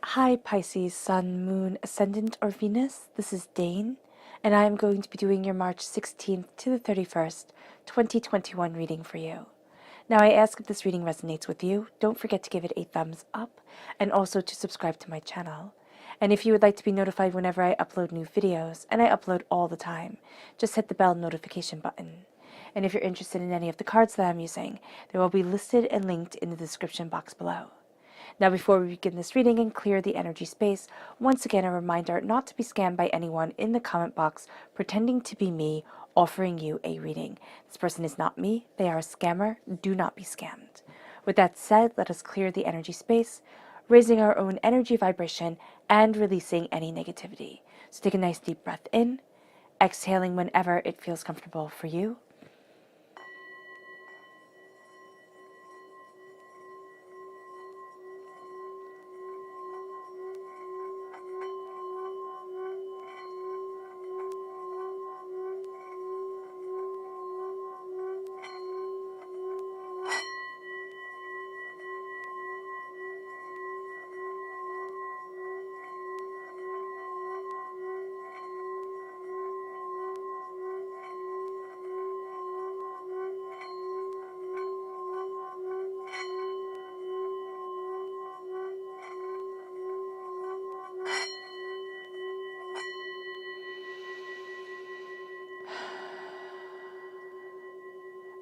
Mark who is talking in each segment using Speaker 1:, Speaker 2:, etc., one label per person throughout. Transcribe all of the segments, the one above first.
Speaker 1: Hi Pisces, Sun, Moon, Ascendant, or Venus. This is Dane, and I am going to be doing your March 16th to the 31st, 2021 reading for you. Now, I ask if this reading resonates with you, don't forget to give it a thumbs up, and also to subscribe to my channel. And if you would like to be notified whenever I upload new videos, and I upload all the time, just hit the bell notification button. And if you're interested in any of the cards that I'm using, they will be listed and linked in the description box below. Now, before we begin this reading and clear the energy space, once again a reminder not to be scammed by anyone in the comment box pretending to be me offering you a reading. This person is not me, they are a scammer. Do not be scammed. With that said, let us clear the energy space, raising our own energy vibration and releasing any negativity. So take a nice deep breath in, exhaling whenever it feels comfortable for you.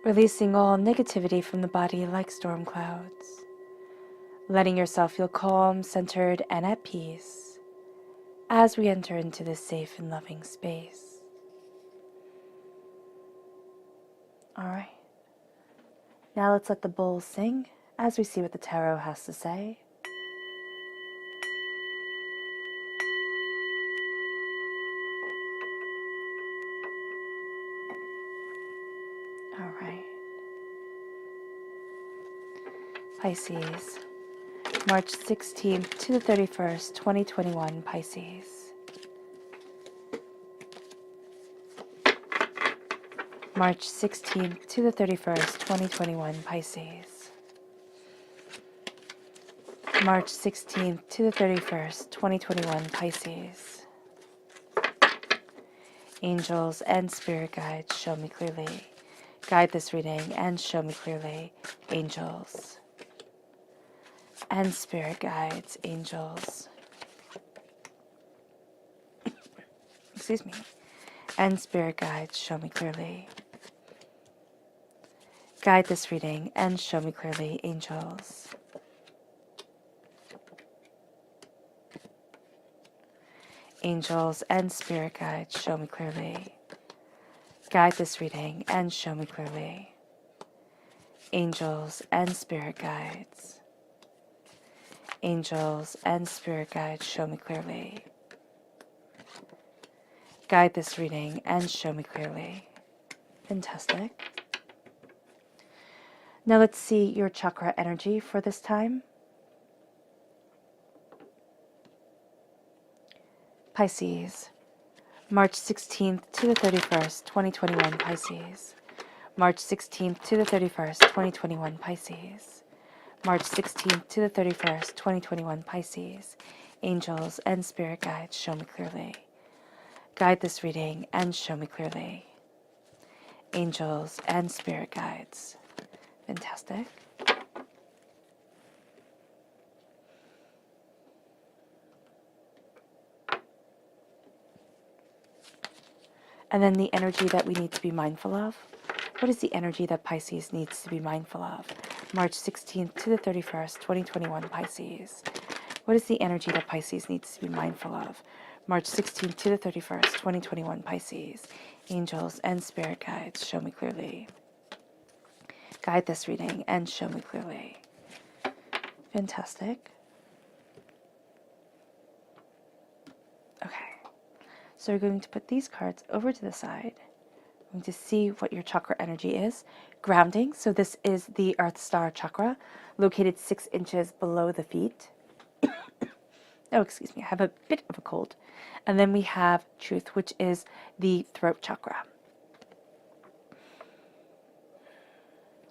Speaker 1: Releasing all negativity from the body like storm clouds. Letting yourself feel calm, centered, and at peace as we enter into this safe and loving space. Alright. Now let's let the bowl sing as we see what the tarot has to say. Alright. Pisces. March 16th to the 31st, 2021, Pisces. March 16th to the 31st, 2021, Pisces. March 16th to the 31st, 2021, Pisces. Angels and spirit guides, show me clearly. Guide this reading and show me clearly. Angels and spirit guides, angels. Excuse me. And spirit guides, show me clearly. Guide this reading and show me clearly, angels. Angels and spirit guides, show me clearly. Guide this reading and show me clearly. Angels and spirit guides. Angels and spirit guides, show me clearly. Guide this reading and show me clearly. Fantastic. Now let's see your chakra energy for this time. Pisces. March 16th to the 31st, 2021, Pisces. March 16th to the 31st, 2021, Pisces. March 16th to the 31st, 2021, Pisces. Angels and spirit guides, show me clearly. Guide this reading and show me clearly. Angels and spirit guides. Fantastic. And then the energy that we need to be mindful of. What is the energy that Pisces needs to be mindful of? March 16th to the 31st, 2021, Pisces. What is the energy that Pisces needs to be mindful of? March 16th to the 31st, 2021, Pisces. Angels and spirit guides, show me clearly. Guide this reading and show me clearly. Fantastic. Okay. So we're going to put these cards over to the side. I'm going to see what your chakra energy is. Grounding. So this is the Earth Star chakra, located 6 inches below the feet. Oh, excuse me, I have a bit of a cold. And then we have Truth, which is the throat chakra.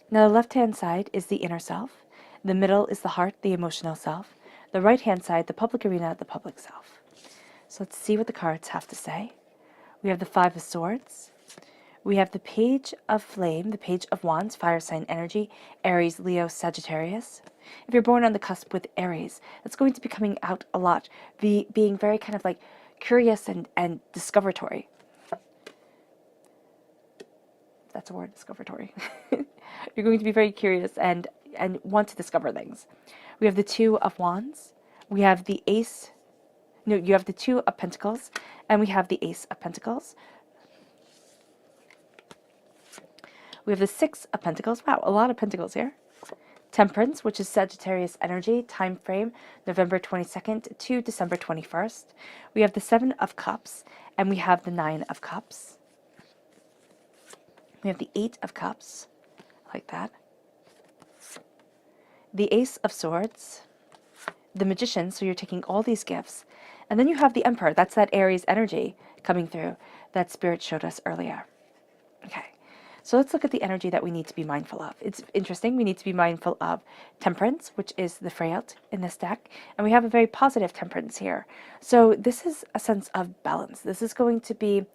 Speaker 1: Now, the left-hand side is the inner self. The middle is the heart, the emotional self. the right-hand side, the public arena, the public self. So let's see what the cards have to say. We have the Five of Swords. We have the Page of Flame, the Page of Wands, fire sign energy, Aries, Leo, Sagittarius. If you're born on the cusp with Aries, that's going to be coming out a lot, being very kind of like curious and discoveratory. That's a word, discoveratory. You're going to be very curious and want to discover things. We have the Two of Wands. We have the Ace. No, you have the Two of Pentacles, and we have the Ace of Pentacles. We have the Six of Pentacles. Wow, a lot of pentacles here. Temperance, which is Sagittarius energy, time frame November 22nd to December 21st. We have the Seven of Cups, and we have the Nine of Cups. We have the Eight of Cups, like that. The Ace of Swords, the Magician, so you're taking all these gifts. And then you have the Emperor, that's that Aries energy coming through that Spirit showed us earlier. Okay, so let's look at the energy that we need to be mindful of. It's interesting, we need to be mindful of Temperance, which is the Freyot in this deck, and we have a very positive Temperance here. So this is a sense of balance. This is going to be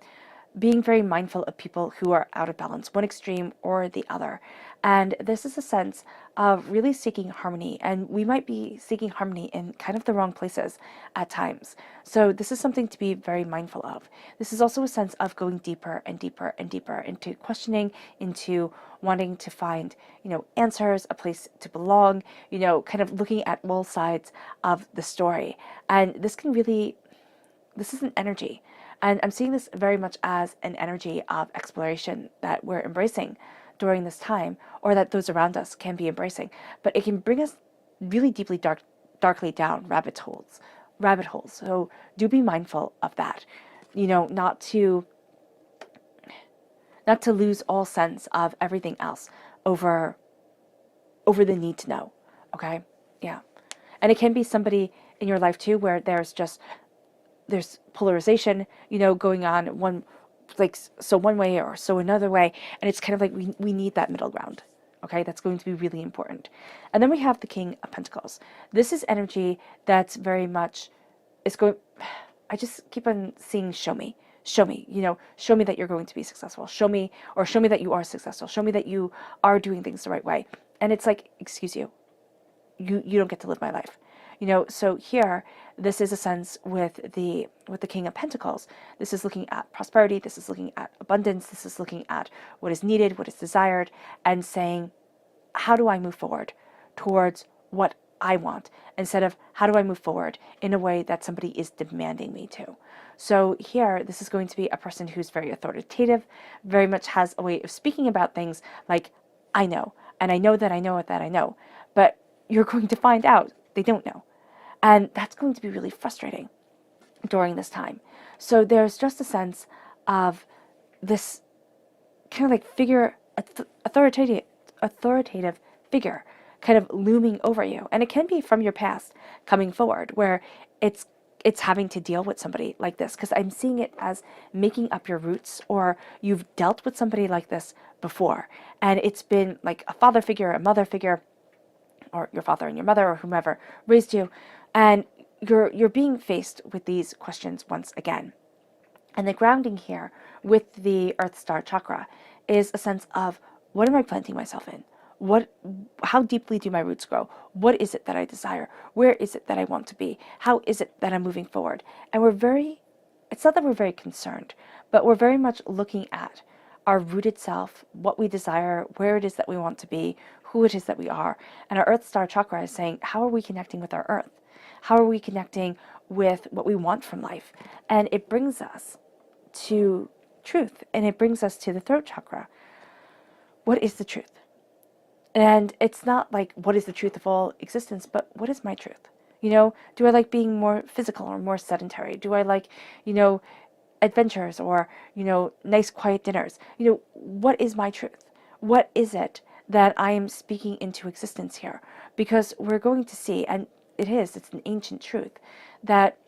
Speaker 1: being very mindful of people who are out of balance, one extreme or the other. And this is a sense of really seeking harmony, and we might be seeking harmony in kind of the wrong places at times. So this is something to be very mindful of. This is also a sense of going deeper and deeper and deeper into questioning, into wanting to find, answers, a place to belong, kind of looking at all sides of the story. And this is an energy. And I'm seeing this very much as an energy of exploration that we're embracing during this time, or that those around us can be embracing. But it can bring us really deeply darkly down rabbit holes. So do be mindful of that. Not to lose all sense of everything else over the need to know. Okay? Yeah. And it can be somebody in your life too where there's polarization, going on one way or so another way, and it's kind of like we need that middle ground. Okay, that's going to be really important. And then we have the King of Pentacles. This is energy that's very much I just keep on seeing show me, show me that you're going to be successful, show me that you are successful, show me that you are doing things the right way. And it's like, excuse you, you don't get to live my life. So here, this is a sense with the King of Pentacles. This is looking at prosperity. This is looking at abundance. This is looking at what is needed, what is desired, and saying, how do I move forward towards what I want, instead of how do I move forward in a way that somebody is demanding me to. So here, this is going to be a person who's very authoritative, very much has a way of speaking about things like, I know, and I know that I know that I know, but you're going to find out they don't know. And that's going to be really frustrating during this time. So there's just a sense of this kind of like figure, authoritative figure kind of looming over you. And it can be from your past coming forward, where it's having to deal with somebody like this, because I'm seeing it as making up your roots, or you've dealt with somebody like this before. And it's been like a father figure, a mother figure, or your father and your mother, or whomever raised you, and you're being faced with these questions once again. And the grounding here with the Earth Star chakra is a sense of, what am I planting myself in? How deeply do my roots grow? What is it that I desire? Where is it that I want to be? How is it that I'm moving forward? And it's not that we're very concerned, but we're very much looking at our rooted self, what we desire, where it is that we want to be, who it is that we are. And our Earth Star chakra is saying, how are we connecting with our Earth? How are we connecting with what we want from life? And it brings us to truth, and it brings us to the throat chakra. What is the truth? And it's not like, what is the truth of all existence, but what is my truth? Do I like being more physical or more sedentary? Do I like, adventures or, nice quiet dinners? What is my truth? What is it that I am speaking into existence here? Because we're going to see, and it's an ancient truth, that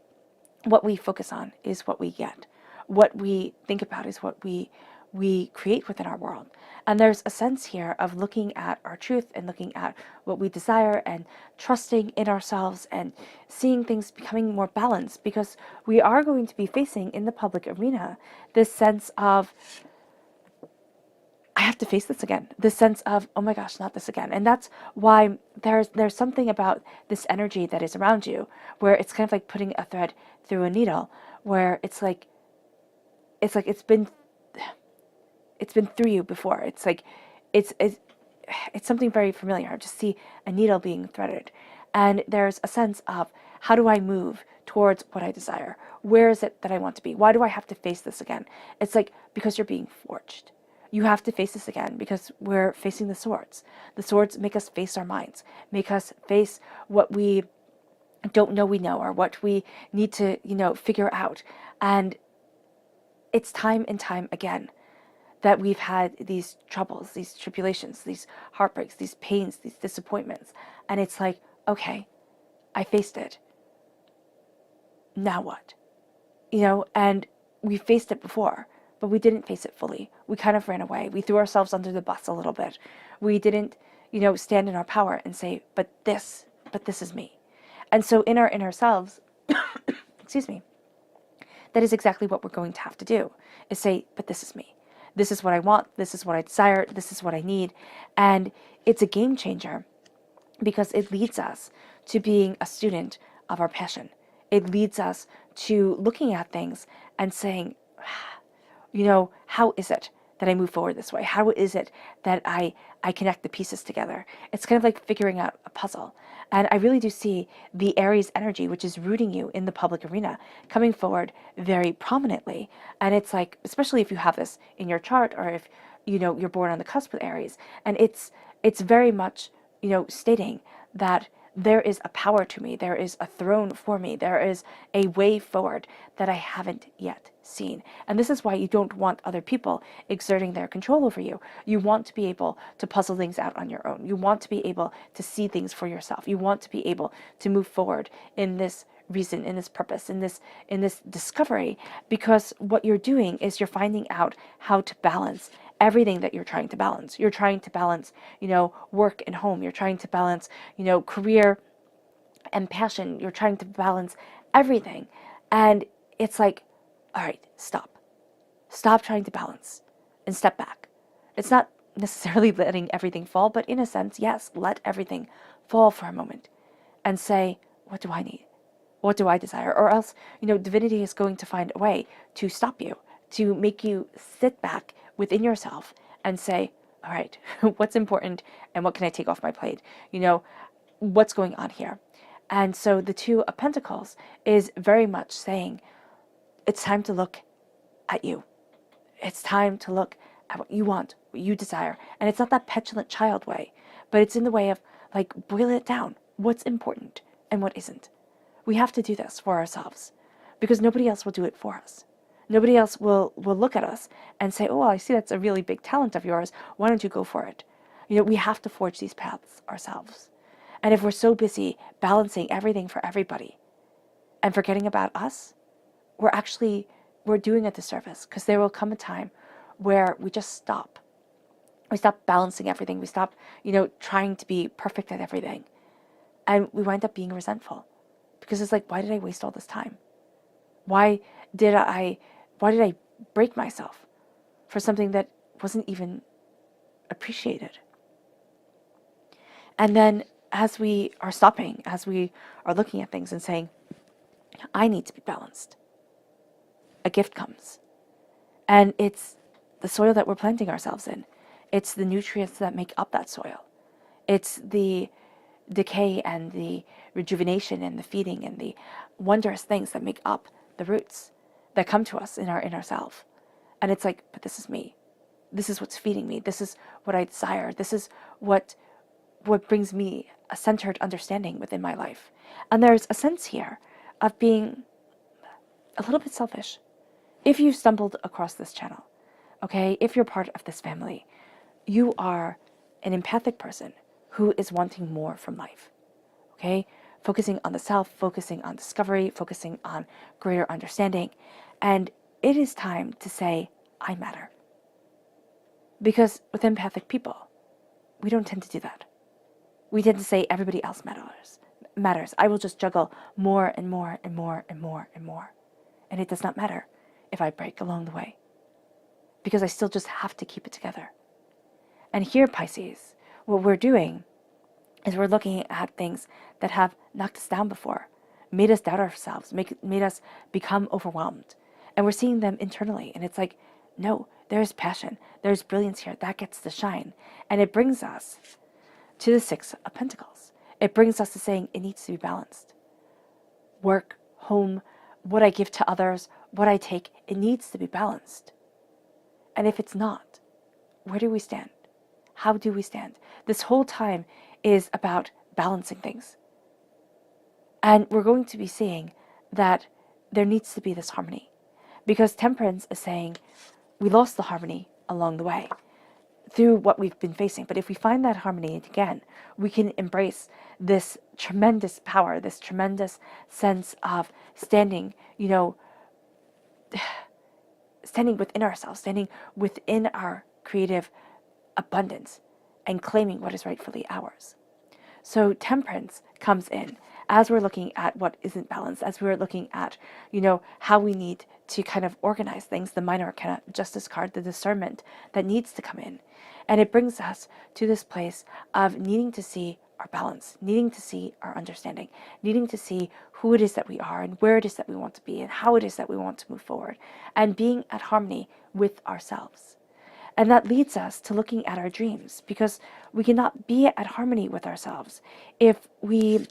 Speaker 1: what we focus on is what we get. What we think about is what we we create within our world. And there's a sense here of looking at our truth and looking at what we desire and trusting in ourselves and seeing things becoming more balanced, because we are going to be facing in the public arena this sense of, I have to face this again. This sense of, oh my gosh, not this again. And that's why there's something about this energy that is around you, where it's kind of like putting a thread through a needle, where it's been through you before. It's something very familiar. I just see a needle being threaded. And there's a sense of, how do I move towards what I desire? Where is it that I want to be? Why do I have to face this again? It's like, because you're being forged. You have to face this again because we're facing the swords. The swords make us face our minds, make us face what we don't know we know, or what we need to, figure out. And it's time and time again that we've had these troubles, these tribulations, these heartbreaks, these pains, these disappointments. And it's like, okay, I faced it. Now what? And we faced it before, but we didn't face it fully. We kind of ran away. We threw ourselves under the bus a little bit. We didn't, stand in our power and say, but this is me. And so in our inner selves, excuse me, that is exactly what we're going to have to do, is say, but this is me. This is what I want. This is what I desire. This is what I need. And it's a game changer because it leads us to being a student of our passion. It leads us to looking at things and saying, how is it that I move forward this way? How is it that I connect the pieces together? It's kind of like figuring out a puzzle. And I really do see the Aries energy, which is rooting you in the public arena, coming forward very prominently. And it's like, especially if you have this in your chart, or if, you're born on the cusp with Aries. And it's very much, stating that there is a power to me. There is a throne for me. There is a way forward that I haven't yet seen. And this is why you don't want other people exerting their control over you. You want to be able to puzzle things out on your own. You want to be able to see things for yourself. You want to be able to move forward in this reason, in this purpose, in this discovery, because what you're doing is you're finding out how to balance everything that you're trying to balance. You're trying to balance, work and home. You're trying to balance, career and passion. You're trying to balance everything. And it's like, all right, stop. Stop trying to balance and step back. It's not necessarily letting everything fall, but in a sense, yes, let everything fall for a moment and say, what do I need? What do I desire? Or else, divinity is going to find a way to stop you, to make you sit back within yourself and say, all right, what's important and what can I take off my plate? What's going on here? And so the Two of Pentacles is very much saying, it's time to look at you. It's time to look at what you want, what you desire. And it's not that petulant child way, but it's in the way of, like, boil it down. What's important and what isn't? We have to do this for ourselves because nobody else will do it for us. Nobody else will look at us and say, oh, well, I see that's a really big talent of yours. Why don't you go for it? We have to forge these paths ourselves. And if we're so busy balancing everything for everybody and forgetting about us, we're doing a disservice, because there will come a time where we just stop. We stop balancing everything. We stop, trying to be perfect at everything. And we wind up being resentful because it's like, why did I waste all this time? Why did I break myself for something that wasn't even appreciated? And then as we are stopping, as we are looking at things and saying, I need to be balanced, a gift comes. And it's the soil that we're planting ourselves in. It's the nutrients that make up that soil. It's the decay and the rejuvenation and the feeding and the wondrous things that make up the roots that come to us in our inner self. And it's like, but this is me. This is what's feeding me. This is what I desire. This is what brings me a centered understanding within my life. And there's a sense here of being a little bit selfish. If you stumbled across this channel, okay, if you're part of this family, you are an empathic person who is wanting more from life, okay? Focusing on the self, focusing on discovery, focusing on greater understanding. And it is time to say, I matter. Because with empathic people, we don't tend to do that. We tend to say everybody else matters. I will just juggle more and more and more and more and more. And it does not matter if I break along the way, because I still just have to keep it together. And here, Pisces, what we're doing is we're looking at things that have knocked us down before, made us doubt ourselves, made us become overwhelmed. And we're seeing them internally. And it's like, no, there's passion, there's brilliance here. That gets to shine. And it brings us to the Six of Pentacles. It brings us to saying it needs to be balanced. Work, home, what I give to others, what I take, it needs to be balanced. And if it's not, where do we stand? How do we stand? This whole time is about balancing things. And we're going to be seeing that there needs to be this harmony. Because Temperance is saying we lost the harmony along the way through what we've been facing. But if we find that harmony again, we can embrace this tremendous power, this tremendous sense of standing, standing within ourselves, standing within our creative abundance and claiming what is rightfully ours. So Temperance comes in as we're looking at what isn't balanced, as we're looking at, how we need to kind of organize things, the Minor Arcana Justice card, the discernment that needs to come in. And it brings us to this place of needing to see our balance, needing to see our understanding, needing to see who it is that we are and where it is that we want to be and how it is that we want to move forward, and being at harmony with ourselves. And that leads us to looking at our dreams, because we cannot be at harmony with ourselves if we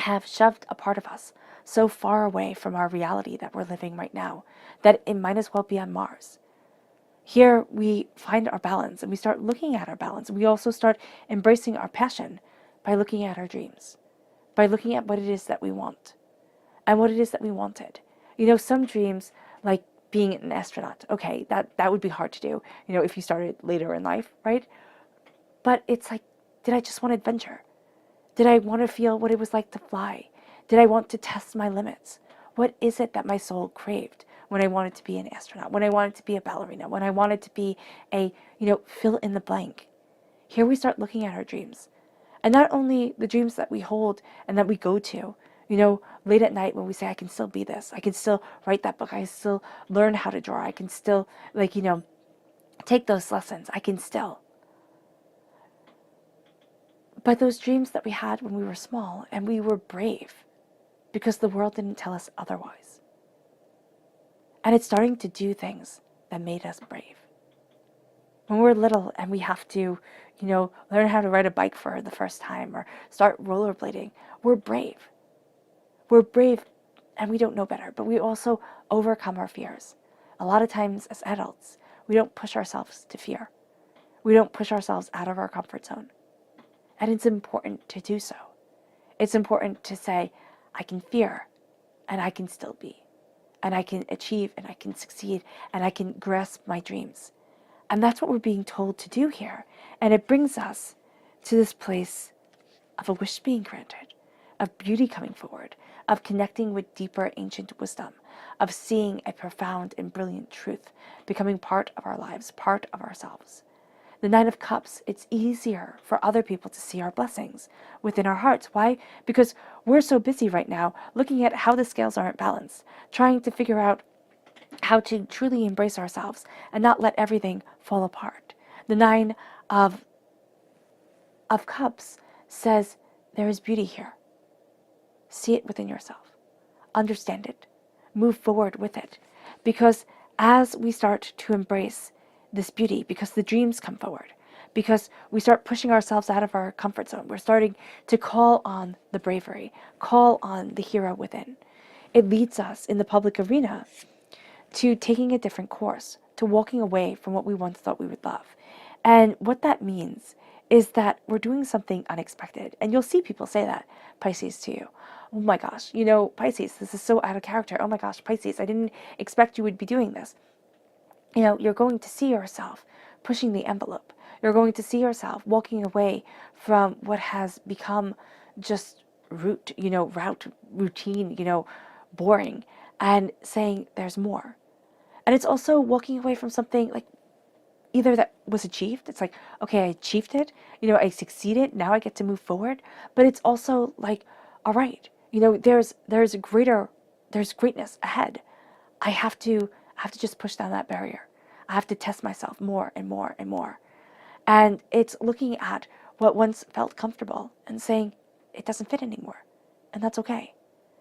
Speaker 1: have shoved a part of us so far away from our reality that we're living right now that it might as well be on Mars. Here we find our balance and we start looking at our balance. We also start embracing our passion by looking at our dreams, by looking at what it is that we want and what it is that we wanted. Some dreams, like being an astronaut, okay, that would be hard to do, if you started later in life, right? But it's like, did I just want adventure? Did I want to feel what it was like to fly? Did I want to test my limits? What is it that my soul craved when I wanted to be an astronaut, when I wanted to be a ballerina, when I wanted to be a, fill in the blank? Here we start looking at our dreams. And not only the dreams that we hold and that we go to, late at night when we say, I can still be this, I can still write that book, I can still learn how to draw, I can still, take those lessons, I can still. But those dreams that we had when we were small and we were brave because the world didn't tell us otherwise. And it's starting to do things that made us brave. When we're little and we have to, learn how to ride a bike for the first time or start rollerblading, we're brave. We're brave and we don't know better, but we also overcome our fears. A lot of times as adults, we don't push ourselves to fear. We don't push ourselves out of our comfort zone. And it's important to do so. It's important to say, I can fear and I can still be. And I can achieve and I can succeed and I can grasp my dreams. And that's what we're being told to do here. And it brings us to this place of a wish being granted, of beauty coming forward, of connecting with deeper ancient wisdom, of seeing a profound and brilliant truth becoming part of our lives, part of ourselves. The Nine of Cups, it's easier for other people to see our blessings within our hearts. Why? Because we're so busy right now looking at how the scales aren't balanced, trying to figure out how to truly embrace ourselves and not let everything fall apart. The Nine of Cups says there is beauty here. See it within yourself. Understand it. Move forward with it. Because as we start to embrace this beauty, because the dreams come forward, because we start pushing ourselves out of our comfort zone, we're starting to call on the bravery, call on the hero within. It leads us in the public arena to taking a different course, to walking away from what we once thought we would love. And what that means is that we're doing something unexpected. And you'll see people say that, Pisces, to you. Oh my gosh, Pisces, this is so out of character. Oh my gosh, Pisces, I didn't expect you would be doing this. You're going to see yourself pushing the envelope. You're going to see yourself walking away from what has become just routine, boring, and saying there's more. And it's also walking away from something like either that was achieved, it's like, okay, I achieved it, I succeeded, now I get to move forward. But it's also like, all right, there's greatness ahead. I have to just push down that barrier. I have to test myself more and more and more. And it's looking at what once felt comfortable and saying, it doesn't fit anymore. And that's okay.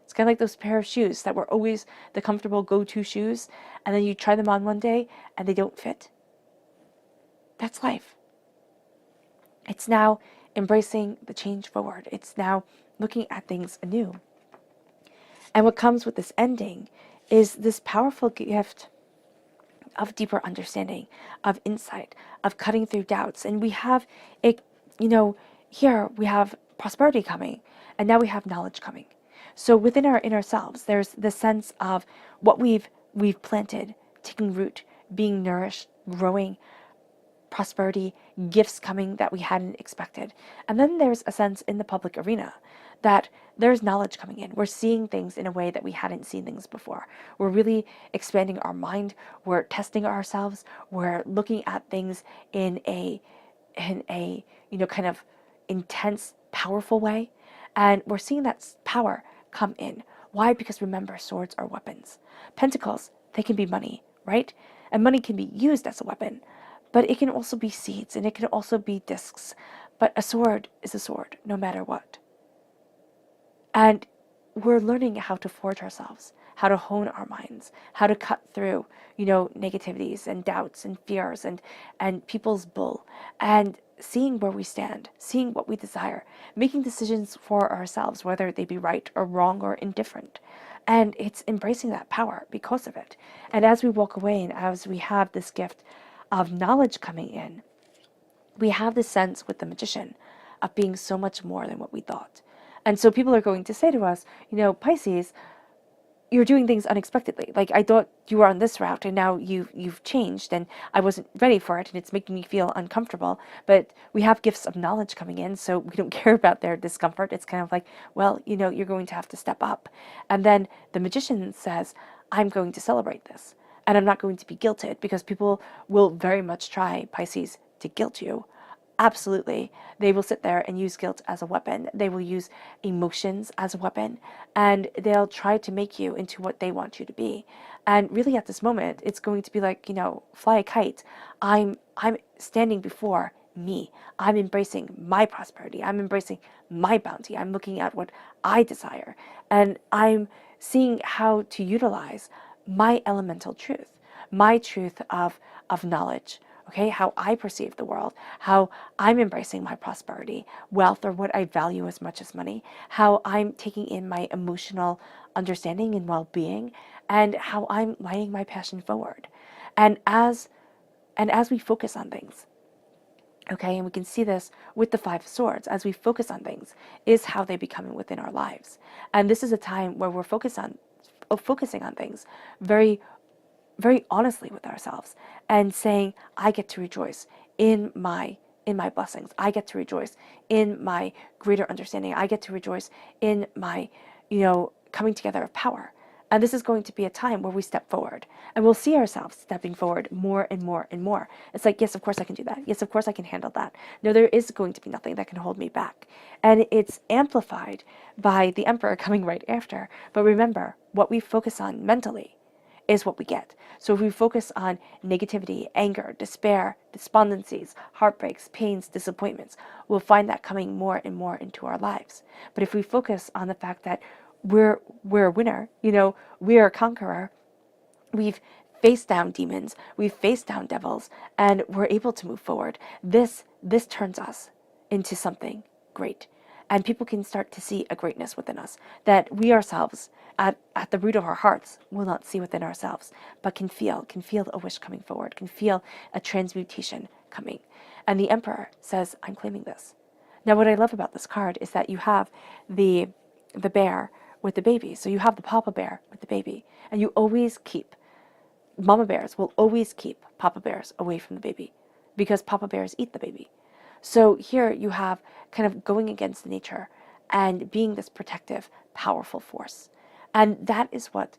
Speaker 1: It's kind of like those pair of shoes that were always the comfortable go-to shoes, and then you try them on one day and they don't fit. That's life. It's now embracing the change forward. It's now looking at things anew. And what comes with this ending is this powerful gift of deeper understanding, of insight, of cutting through doubts. And we have it, here we have prosperity coming, and now we have knowledge coming. So within our inner selves, there's the sense of what we've planted, taking root, being nourished, growing, prosperity, gifts coming that we hadn't expected. And then there's a sense in the public arena that there's knowledge coming in. We're seeing things in a way that we hadn't seen things before. We're really expanding our mind. We're testing ourselves. We're looking at things in a kind of intense, powerful way. And we're seeing that power come in. Why? Because remember, swords are weapons. Pentacles, they can be money, right? And money can be used as a weapon. But it can also be seeds, and it can also be discs. But a sword is a sword, no matter what. And we're learning how to forge ourselves, how to hone our minds, how to cut through, negativities and doubts and fears and people's bull, and seeing where we stand, seeing what we desire, making decisions for ourselves, whether they be right or wrong or indifferent. And it's embracing that power because of it. And as we walk away and as we have this gift of knowledge coming in, we have this sense with the magician of being so much more than what we thought. And so people are going to say to us, Pisces, you're doing things unexpectedly. Like, I thought you were on this route and now you've changed and I wasn't ready for it and it's making me feel uncomfortable. But we have gifts of knowledge coming in, so we don't care about their discomfort. It's kind of like, well, you're going to have to step up. And then the magician says, I'm going to celebrate this. And I'm not going to be guilted, because people will very much try, Pisces, to guilt you. Absolutely. They will sit there and use guilt as a weapon. They will use emotions as a weapon. And they'll try to make you into what they want you to be. And really at this moment, it's going to be like, fly a kite. I'm standing before me. I'm embracing my prosperity. I'm embracing my bounty. I'm looking at what I desire. And I'm seeing how to utilize my elemental truth, my truth of knowledge, okay, how I perceive the world, how I'm embracing my prosperity, wealth, or what I value as much as money, how I'm taking in my emotional understanding and well-being, and how I'm lighting my passion forward. And as we focus on things, okay, and we can see this with the Five of Swords, as we focus on things, is how they become within our lives. And this is a time where we're focusing on things very, very honestly with ourselves and saying, I get to rejoice in my blessings. I get to rejoice in my greater understanding. I get to rejoice in my, coming together of power. And this is going to be a time where we step forward and we'll see ourselves stepping forward more and more and more. It's like, yes, of course I can do that. Yes, of course I can handle that. No, there is going to be nothing that can hold me back. And it's amplified by the Emperor coming right after. But remember, what we focus on mentally is what we get. So if we focus on negativity, anger, despair, despondencies, heartbreaks, pains, disappointments, we'll find that coming more and more into our lives. But if we focus on the fact that we're a winner, we're a conqueror, we've faced down demons, we've faced down devils, and we're able to move forward, this turns us into something great. And people can start to see a greatness within us that we ourselves, at the root of our hearts, will not see within ourselves, but can feel a wish coming forward, can feel a transmutation coming. And the Emperor says, I'm claiming this. Now, what I love about this card is that you have the bear with the baby. So you have the Papa Bear with the baby. And you always keep, Mama Bears will always keep Papa Bears away from the baby, because Papa Bears eat the baby. So here you have kind of going against nature and being this protective, powerful force. And that is what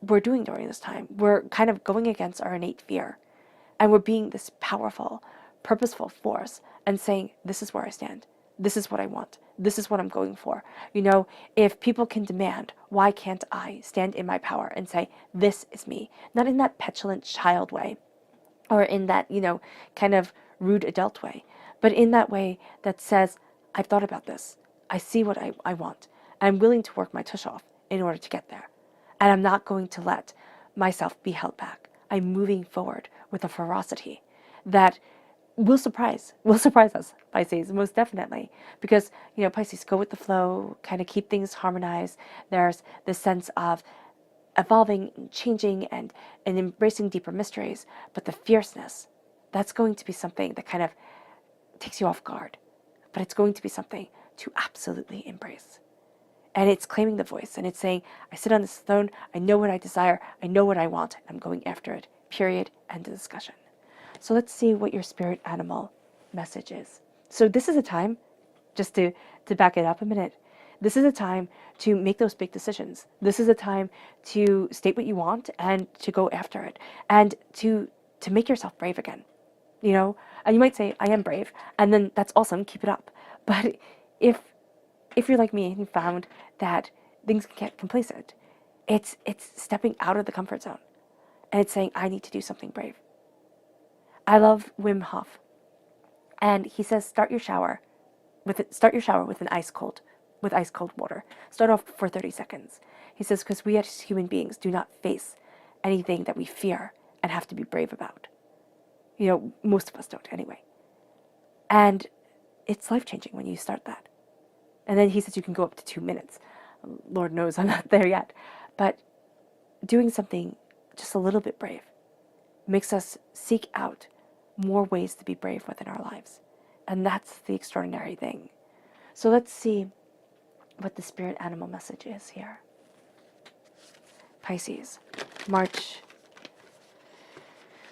Speaker 1: we're doing during this time. We're kind of going against our innate fear. And we're being this powerful, purposeful force and saying, this is where I stand. This is what I want. This is what I'm going for. If people can demand, why can't I stand in my power and say, this is me? Not in that petulant child way or in that, kind of rude adult way, but in that way that says, I've thought about this. I see what I want. I'm willing to work my tush off in order to get there. And I'm not going to let myself be held back. I'm moving forward with a ferocity that will surprise us, Pisces, most definitely. Because, Pisces, go with the flow, kind of keep things harmonized. There's this sense of evolving and changing and embracing deeper mysteries. But the fierceness, that's going to be something that kind of takes you off guard. But it's going to be something to absolutely embrace. And it's claiming the voice, and it's saying, I sit on this throne, I know what I desire, I know what I want, and I'm going after it. Period. End of discussion. So let's see what your spirit animal message is. So this is a time, just to back it up a minute, this is a time to make those big decisions. This is a time to state what you want and to go after it, and to make yourself brave again. And you might say, I am brave, and then that's awesome, keep it up. But if you're like me and you found that things can get complacent, it's stepping out of the comfort zone, and it's saying, I need to do something brave. I love Wim Hof, and he says, start your shower with ice cold water. Start off for 30 seconds. He says, because we as human beings do not face anything that we fear and have to be brave about. Most of us don't anyway. And it's life-changing when you start that. And then he says you can go up to 2 minutes. Lord knows I'm not there yet. But doing something just a little bit brave makes us seek out more ways to be brave within our lives. And that's the extraordinary thing. So let's see what the spirit animal message is here. Pisces, March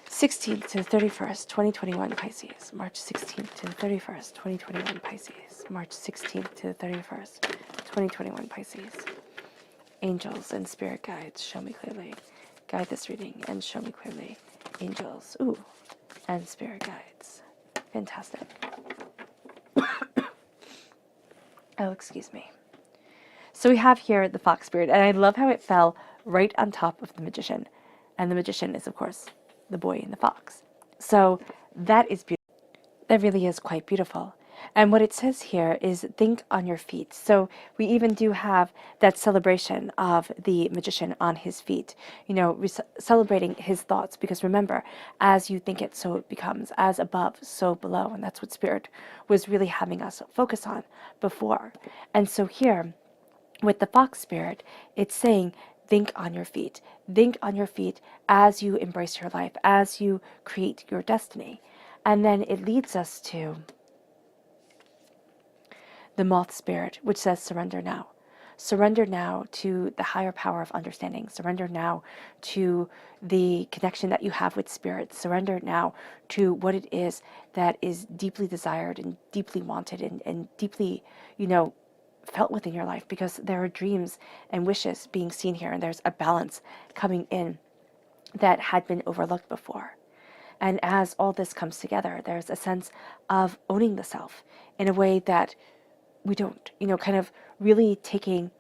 Speaker 1: 16th to the 31st, 2021, Pisces. March 16th to the 31st, 2021, Pisces. March 16th to the 31st, 2021, Pisces. Angels and spirit guides, show me clearly. Guide this reading and show me clearly. Angels, and spirit guides. Fantastic. Oh, excuse me. So we have here the fox spirit, and I love how it fell right on top of the magician. And the magician is, of course, the boy and the fox. So that is beautiful. That really is quite beautiful. And what it says here is think on your feet. So we even do have that celebration of the magician on his feet, celebrating his thoughts. Because remember, as you think it, so it becomes. As above, so below. And that's what Spirit was really having us focus on before. And so here, with the fox spirit, it's saying, think on your feet. Think on your feet as you embrace your life, as you create your destiny. And then it leads us to the moth spirit, which says surrender now. Surrender now to the higher power of understanding. Surrender now to the connection that you have with spirit. Surrender now to what it is that is deeply desired and deeply wanted and deeply, felt within your life, because there are dreams and wishes being seen here, and there's a balance coming in that had been overlooked before. And as all this comes together, there's a sense of owning the self in a way that we don't, kind of really taking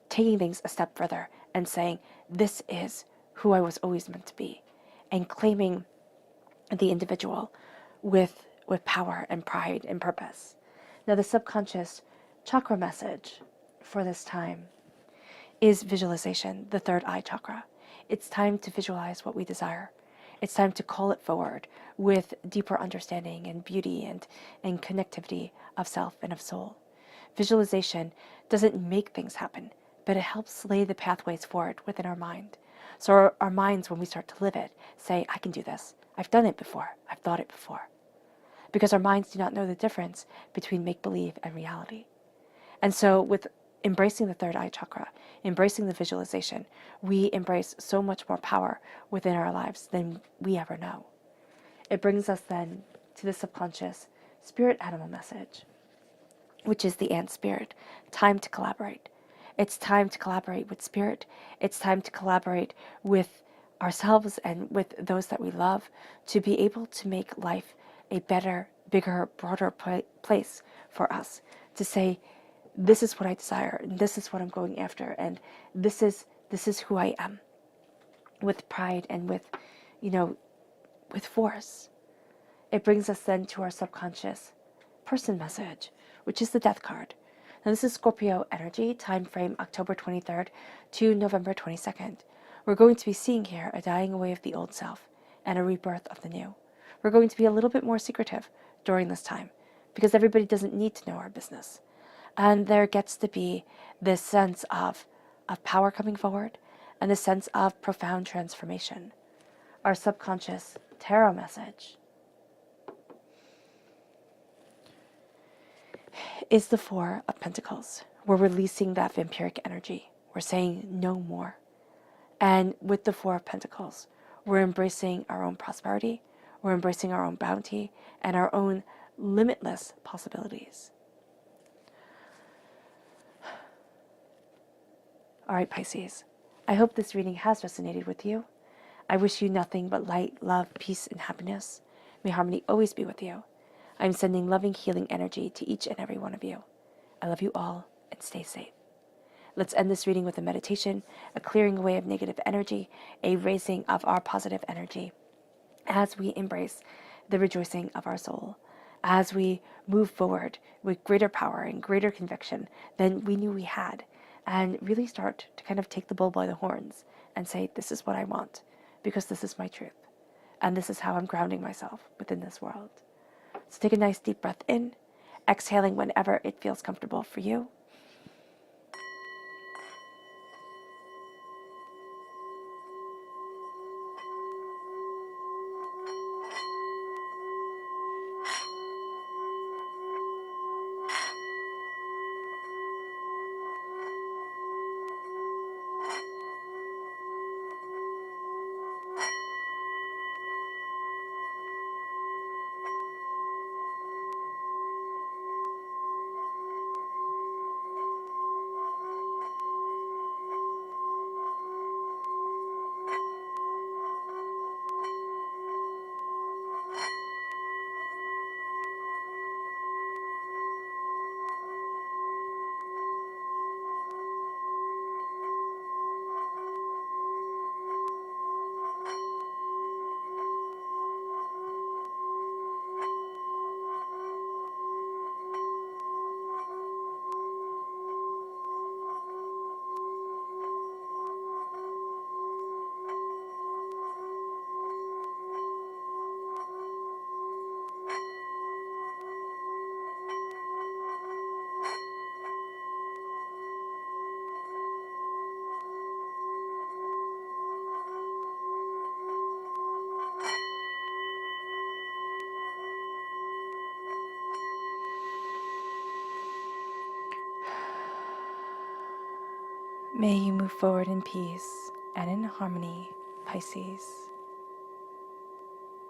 Speaker 1: things a step further and saying, this is who I was always meant to be, and claiming the individual with power and pride and purpose. Now, the subconscious chakra message for this time is visualization, the third eye chakra. It's time to visualize what we desire. It's time to call it forward with deeper understanding and beauty and connectivity of self and of soul. Visualization doesn't make things happen, but it helps lay the pathways for it within our mind. So our minds, when we start to live it, say, I can do this. I've done it before. I've thought it before. Because our minds do not know the difference between make-believe and reality. And so with embracing the third eye chakra, embracing the visualization, we embrace so much more power within our lives than we ever know. It brings us then to the subconscious spirit animal message, which is the ant spirit. Time to collaborate. It's time to collaborate with spirit. It's time to collaborate with ourselves and with those that we love, to be able to make life a better, bigger, broader place for us, to say, this is what I desire, and this is what I'm going after, and this is who I am, with pride and with, with force. It brings us then to our subconscious person message, which is the Death card. Now this is Scorpio energy, time frame October 23rd to November 22nd. We're going to be seeing here a dying away of the old self and a rebirth of the new. We're going to be a little bit more secretive during this time because everybody doesn't need to know our business. And there gets to be this sense of power coming forward and this sense of profound transformation. Our subconscious tarot message is the Four of Pentacles. We're releasing that vampiric energy. We're saying no more. And with the Four of Pentacles, we're embracing our own prosperity, we're embracing our own bounty, and our own limitless possibilities. All right, Pisces, I hope this reading has resonated with you. I wish you nothing but light, love, peace, and happiness. May harmony always be with you. I'm sending loving, healing energy to each and every one of you. I love you all, and stay safe. Let's end this reading with a meditation, a clearing away of negative energy, a raising of our positive energy, as we embrace the rejoicing of our soul, as we move forward with greater power and greater conviction than we knew we had, and really start to kind of take the bull by the horns and say, this is what I want, because this is my truth, and this is how I'm grounding myself within this world. So take a nice deep breath in, exhaling whenever it feels comfortable for you. May you move forward in peace and in harmony, Pisces.